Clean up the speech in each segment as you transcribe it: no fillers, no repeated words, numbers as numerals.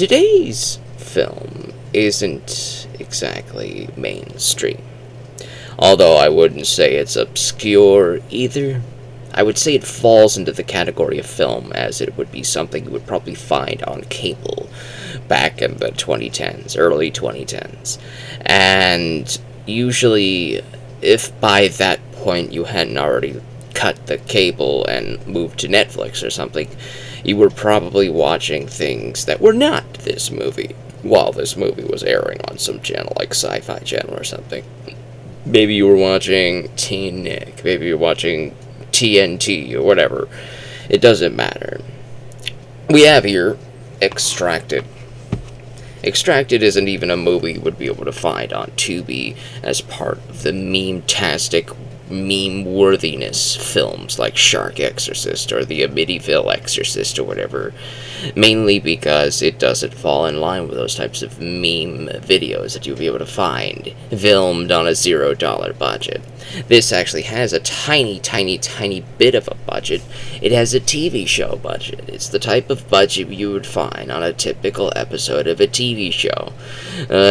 today's film isn't exactly mainstream. Although I wouldn't say it's obscure either. I would say it falls into the category of film as it would be something you would probably find on cable back in the 2010s, early 2010s. And usually, if by that point you hadn't already cut the cable and moved to Netflix or something, you were probably watching things that were not this movie while this movie was airing on some channel like Sci-Fi Channel or something. Maybe you were watching Teen Nick, maybe you're watching TNT or whatever. It doesn't matter. We have here Extracted. Extracted isn't even a movie you would be able to find on Tubi as part of the meme-tastic, meme-worthiness films like Shark Exorcist or the Amityville Exorcist or whatever, mainly because it doesn't fall in line with those types of meme videos that you'll be able to find filmed on a $0 budget. This actually has a tiny bit of a budget. It has a TV show budget. It's the type of budget you would find on a typical episode of a TV show.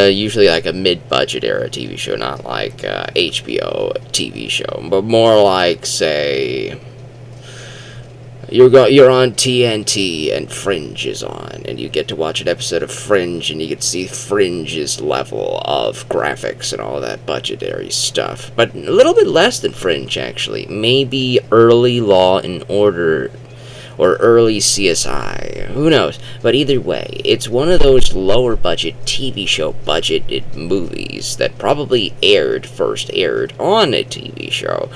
Usually like a mid-budget era TV show, not like HBO TV show, but more like, say, you're on TNT and Fringe is on, and you get to watch an episode of Fringe, and you get to see Fringe's level of graphics and all that budgetary stuff. But a little bit less than Fringe, actually. Maybe early Law and Order or early CSI, who knows? But either way, it's one of those lower budget TV show budgeted movies that probably first aired on a TV show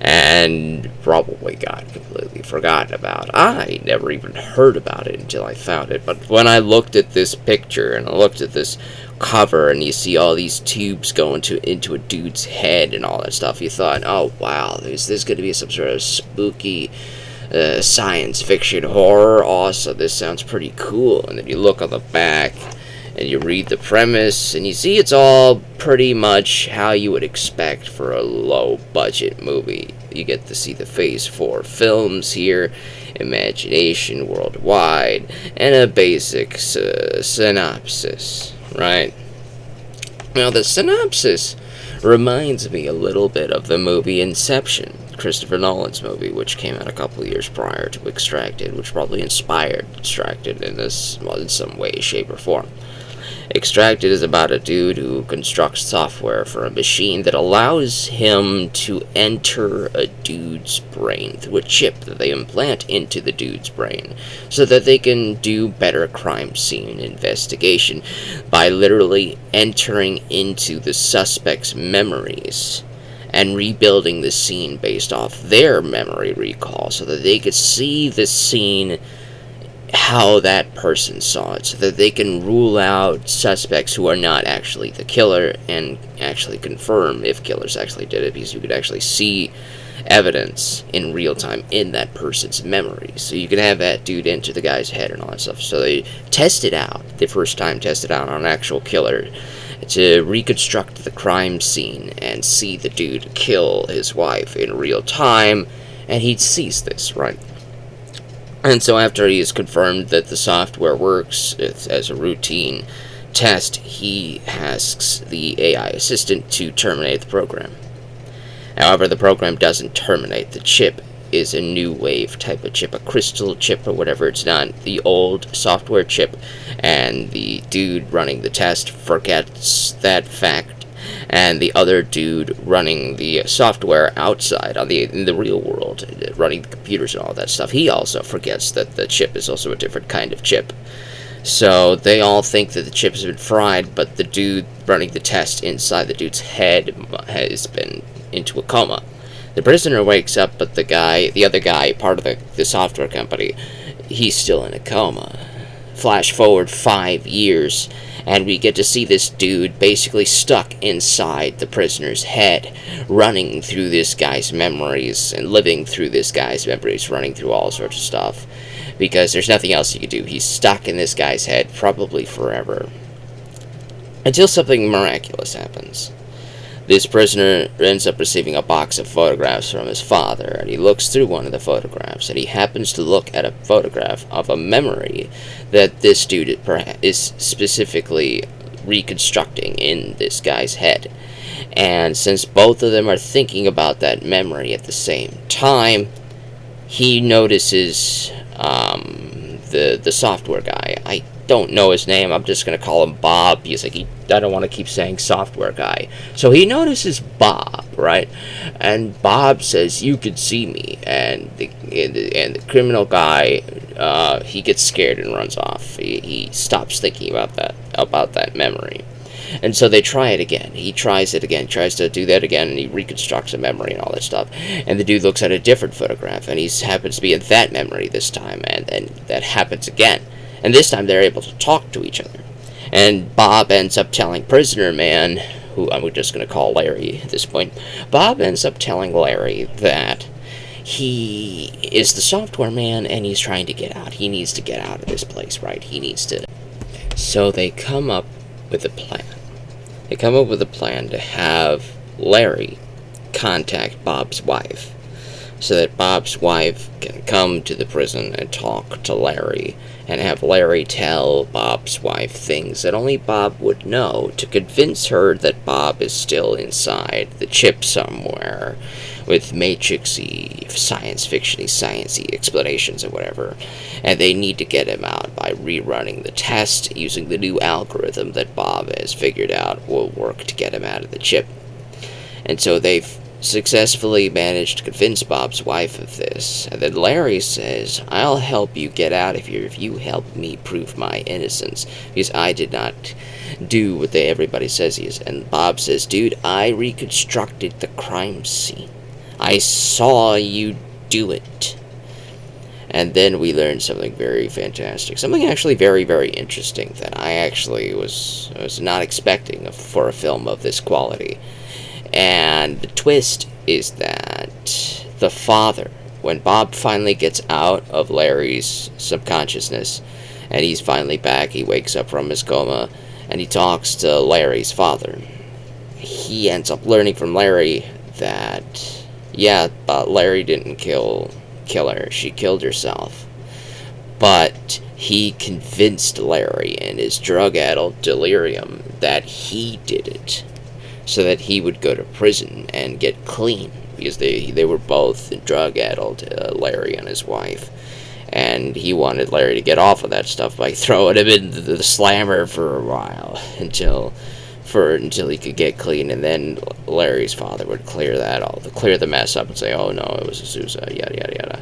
and probably got completely forgotten about. I never even heard about it until I found it, but when I looked at this picture and I looked at this cover and you see all these tubes going into a dude's head and all that stuff, you thought, oh wow, is this going to be some sort of spooky science fiction horror? Awesome, this sounds pretty cool. And then you look on the back and you read the premise and you see it's all pretty much how you would expect for a low budget movie. You get to see the Phase 4 films here, Imagination Worldwide, and a basic synopsis, right? Now the synopsis reminds me a little bit of the movie Inception, Christopher Nolan's movie, which came out a couple of years prior to Extracted, which probably inspired Extracted in some way, shape, or form. Extracted is about a dude who constructs software for a machine that allows him to enter a dude's brain through a chip that they implant into the dude's brain so that they can do better crime scene investigation by literally entering into the suspect's memories and rebuilding the scene based off their memory recall so that they could see the scene how that person saw it, so that they can rule out suspects who are not actually the killer and actually confirm if killers actually did it, because you could actually see evidence in real time in that person's memory. So you can have that dude enter the guy's head and all that stuff. So they test it out, the first time tested out on an actual killer, to reconstruct the crime scene and see the dude kill his wife in real time, and he sees this, right? And so after he has confirmed that the software works as a routine test, he asks the AI assistant to terminate the program. However, the program doesn't terminate. The chip is a new wave type of chip, a crystal chip or whatever. It's not the old software chip, and the dude running the test forgets that fact. And the other dude running the software outside in the real world, running the computers and all that stuff, he also forgets that the chip is also a different kind of chip. So they all think that the chip has been fried, but the dude running the test inside the dude's head has been into a coma. The prisoner wakes up, but the other guy, part of the software company, he's still in a coma. Flash forward 5 years, and we get to see this dude basically stuck inside the prisoner's head, running through this guy's memories and living through this guy's memories, running through all sorts of stuff, because there's nothing else he can do. He's stuck in this guy's head, probably forever, until something miraculous happens. This prisoner ends up receiving a box of photographs from his father, and he looks through one of the photographs, and he happens to look at a photograph of a memory that this dude is specifically reconstructing in this guy's head. And since both of them are thinking about that memory at the same time, he notices the software guy. I don't know his name. I'm just gonna call him Bob because I don't want to keep saying software guy. So he notices Bob, right? And Bob says, "You could see me," and the criminal guy, he gets scared and runs off. He stops thinking about that memory. And so they try it again. He tries it again, tries to do that again, and he reconstructs a memory and all that stuff. And the dude looks at a different photograph, and he happens to be in that memory this time, and that happens again. And this time they're able to talk to each other. And Bob ends up telling Prisoner Man, who I'm just going to call Larry at this point, Bob ends up telling Larry that he is the software man, and he's trying to get out. He needs to get out of this place, right? He needs to. So they come up with a plan. They come up with a plan to have Larry contact Bob's wife, so that Bob's wife can come to the prison and talk to Larry, and have Larry tell Bob's wife things that only Bob would know, to convince her that Bob is still inside the chip somewhere, with matrixy, science fictiony, sciencey explanations or whatever. And they need to get him out by rerunning the test using the new algorithm that Bob has figured out will work to get him out of the chip. And so they've successfully managed to convince Bob's wife of this. And then Larry says, "I'll help you get out of here if you help me prove my innocence, because I did not do what everybody says he is." And Bob says, "Dude, I reconstructed the crime scene. I saw you do it." And then we learn something very fantastic, something actually very, very interesting that I actually was not expecting for a film of this quality. And the twist is that the father, when Bob finally gets out of Larry's subconsciousness, and he's finally back, he wakes up from his coma, and he talks to Larry's father. He ends up learning from Larry that, yeah, Larry didn't kill her. She killed herself. But he convinced Larry in his drug-addled delirium that he did it, so that he would go to prison and get clean, because they were both drug-addled, Larry and his wife. And he wanted Larry to get off of that stuff by throwing him into the slammer for a while, until he could get clean, and then Larry's father would clear the mess up and say, "Oh no, it was a suicide," yada yada yada.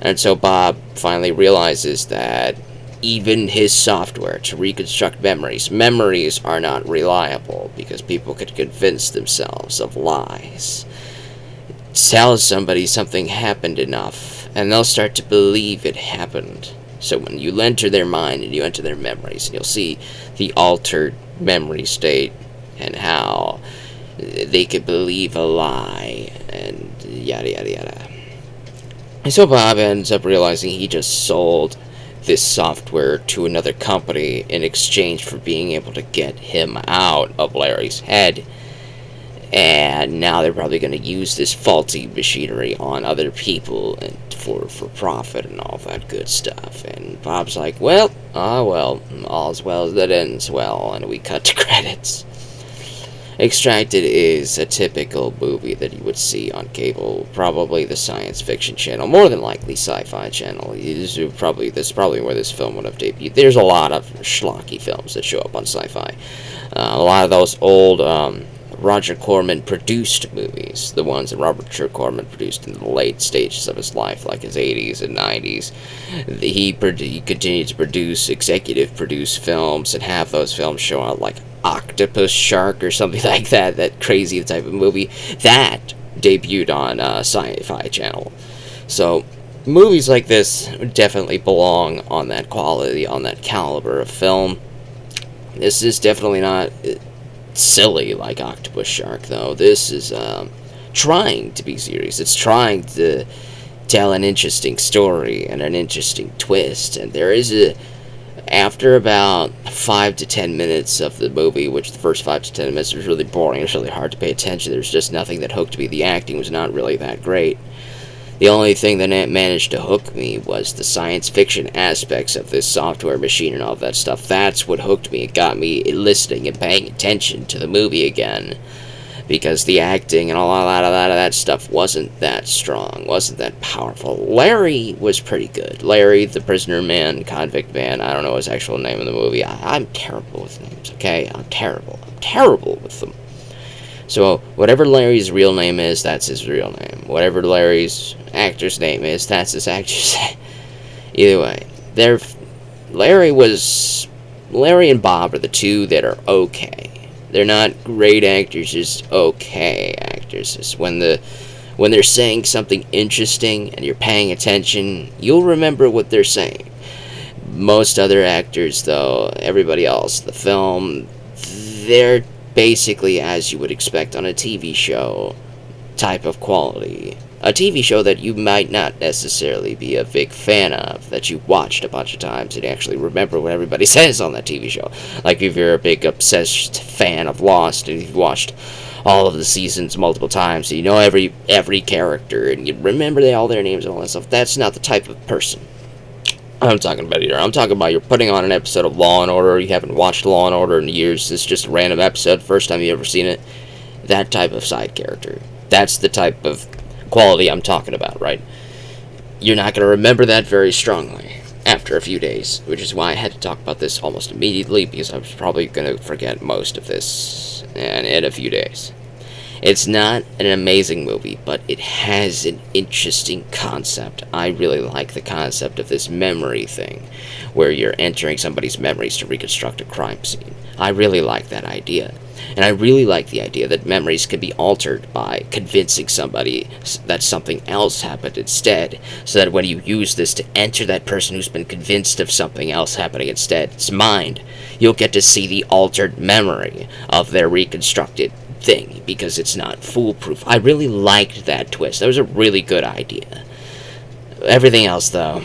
And so Bob finally realizes that even his software to reconstruct memories are not reliable, because people could convince themselves of lies. Tell somebody something happened enough, and they'll start to believe it happened. So when you enter their mind and you enter their memories, and you'll see the altered memory state and how they could believe a lie, and yada yada yada. And so Bob ends up realizing he just sold this software to another company in exchange for being able to get him out of Larry's head. And now they're probably going to use this faulty machinery on other people and for profit and all that good stuff. And Bob's like, well, all's well that ends well. And we cut to credits. Extracted is a typical movie that you would see on cable, probably the Science Fiction Channel, more than likely Sci-Fi Channel. This is probably where this film would have debuted. There's a lot of schlocky films that show up on Sci-Fi. A lot of those old Roger Corman produced movies, the ones that Roger Corman produced in the late stages of his life, like his 80s and 90s. He continued to executive produce films, and have those films show out like Octopus Shark or something like that, that crazy type of movie. That debuted on Sci-Fi Channel. So movies like this definitely belong on that quality, on that caliber of film. This is definitely not silly like Octopus Shark, though. This is trying to be serious. It's trying to tell an interesting story and an interesting twist. And there is after about 5 to 10 minutes of the movie, which the first 5 to 10 minutes was really boring. It was really hard to pay attention. There's just nothing that hooked me. The acting was not really that great. The only thing that managed to hook me was the science fiction aspects of this software machine and all that stuff. That's what hooked me. It got me listening and paying attention to the movie again. Because the acting and a lot of that stuff wasn't that strong, wasn't that powerful. Larry was pretty good. Larry, the prisoner man, convict man, I don't know his actual name in the movie. I'm terrible with names, okay? I'm terrible with them. So, whatever Larry's real name is, that's his real name. Whatever Larry's actor's name is, that's his actor's name. Either way, Larry and Bob are the two that are okay. They're not great actors, just okay actors. It's when they're saying something interesting and you're paying attention, you'll remember what they're saying. Most other actors, though, everybody else, the film, they're basically as you would expect on a TV show type of quality. A TV show that you might not necessarily be a big fan of, that you watched a bunch of times and actually remember what everybody says on that TV show. Like if you're a big obsessed fan of Lost and you've watched all of the seasons multiple times, so you know every character and you remember all their names and all that stuff. That's not the type of person I'm talking about either. I'm talking about you're putting on an episode of Law & Order, you haven't watched Law & Order in years, it's just a random episode, first time you've ever seen it. That type of side character. That's the type of quality I'm talking about, right? You're not going to remember that very strongly after a few days, which is why I had to talk about this almost immediately, because I was probably going to forget most of this in a few days. It's not an amazing movie, but it has an interesting concept. I really like the concept of this memory thing, where you're entering somebody's memories to reconstruct a crime scene. I really like that idea. And I really like the idea that memories can be altered by convincing somebody that something else happened instead, so that when you use this to enter that person who's been convinced of something else happening instead's mind, you'll get to see the altered memory of their reconstructed thing, because it's not foolproof. I really liked that twist. That was a really good idea. Everything else, though,